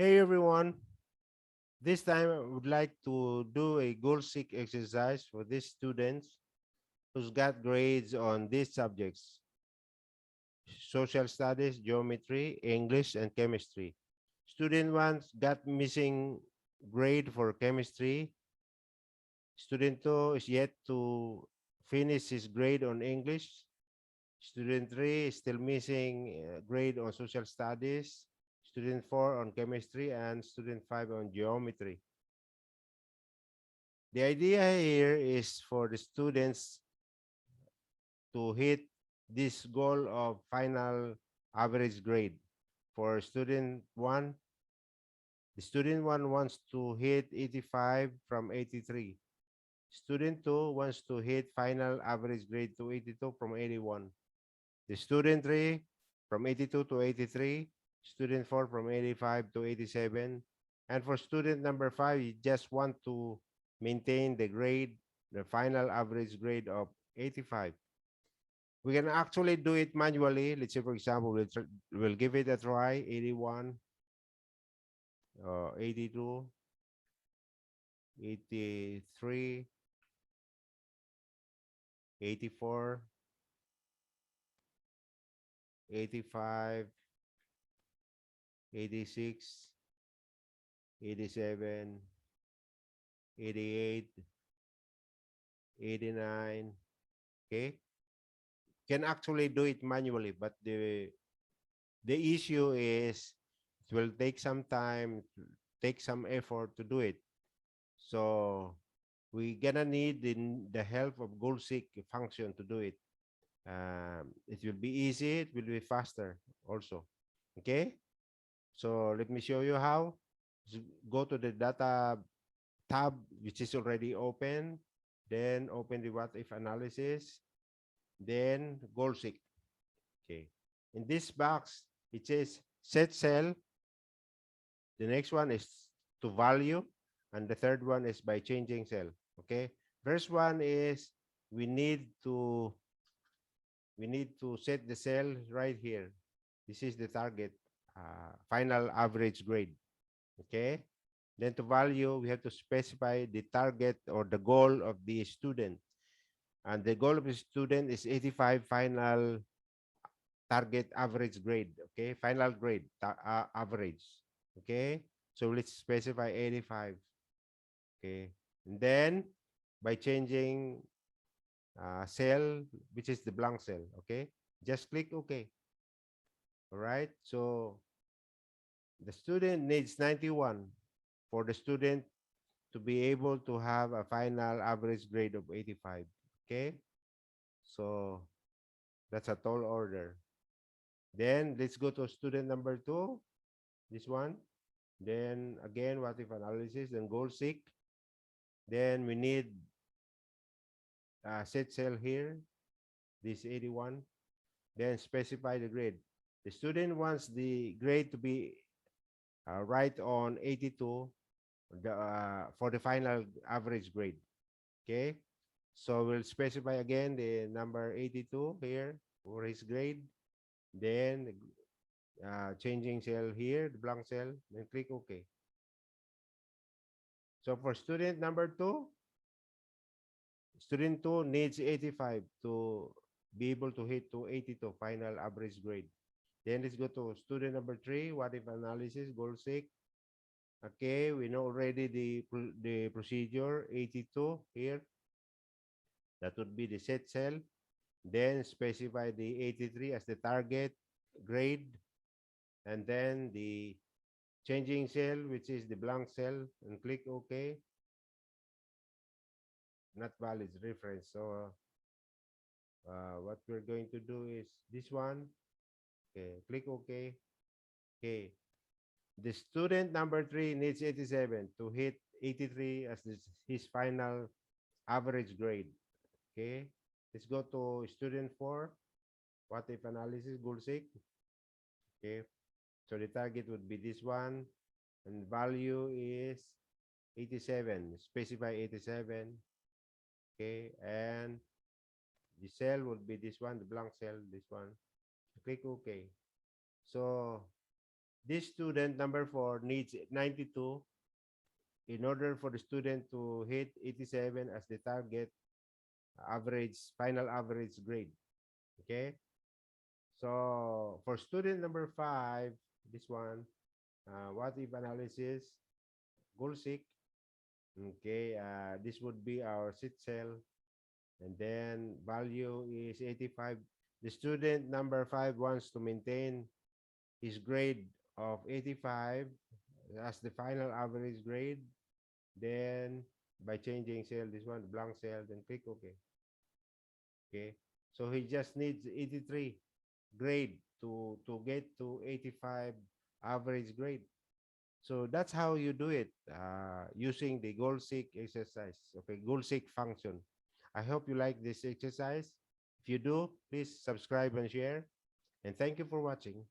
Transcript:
Hey everyone, this time I would like to do a goal seek exercise for these students who's got grades on these subjects: social studies, geometry, English, and chemistry. Student 1 got missing grade for chemistry. Student 2 is yet to finish his grade on English. Student 3 is still missing grade on social studies. Student 4 on chemistry, and student 5 on geometry. The idea here is for the students to hit this goal of final average grade. For student 1, the student 1 wants to hit 85 from 83. Student 2 wants to hit final average grade to 82 from 81. The student 3 from 82 to 83. Student 4 from 85 to 87. And for student number 5, you just want to maintain the grade, the final average grade of 85. We can actually do it manually. Let's say, for example, we'll give it a try: 81, 82, 83, 84, 85, 86, 87, 88, 89. Okay, can actually do it manually, but the issue is it will take some time, take some effort to do it. So we gonna need the help of goalseek function to do it. It will be easy, it will be faster also. Okay, so let me show you how. Go to the data tab, which is already open, then open the what if analysis, then goalseek. Okay, in this box it says set cell. The next one is to value, and the third one is by changing cell. Okay, first one is we need to set the cell right here. This is the target final average grade. Okay, then to value we have to specify the target or the goal of the student, and the goal of the student is 85 final target average grade. Okay, final grade average. Okay, so let's specify 85. Okay, and then by changing cell, which is the blank cell. Okay, just click OK. All right, so the student needs 91 for the student to be able to have a final average grade of 85. Okay, so that's a tall order. Then let's go to student number 2, this one. Then again, what if analysis, then goal seek. Then we need set cell here, this 81. Then specify the grade. The student wants the grade to be right on 82 for the final average grade. Okay, so we'll specify again the number 82 here for his grade. Then changing cell here, the blank cell, then click OK. So for student number 2, student 2 needs 85 to be able to hit to 82 final average grade. Then let's go to student number 3, what if analysis, goal seek. Okay, we know already the procedure, 82 here. That would be the set cell. Then specify the 83 as the target grade. And then the changing cell, which is the blank cell, and click OK. Not valid reference. So what we're going to do is this one. Okay, click OK. Okay. The student number 3 needs 87 to hit 83 as his final average grade. Okay, let's go to student 4. What if analysis, goal seek. Okay, so the target would be this one, and value is 87. Specify 87. Okay, and the cell would be this one, the blank cell, this one. Click OK. So This student number 4 needs 92 in order for the student to hit 87 as the target average, final average grade. Okay. So for student number 5, this one, what if analysis, goalseek. Okay. This would be our sit cell. And then value is 85. The student number 5 wants to maintain his grade of 85 as the final average grade. Then by changing cell, this one blank cell, then click OK. Okay. So he just needs 83 grade to get to 85 average grade. So that's how you do it using the goal seek exercise. Okay, goal seek function. I hope you like this exercise. If you do, please subscribe and share. And thank you for watching.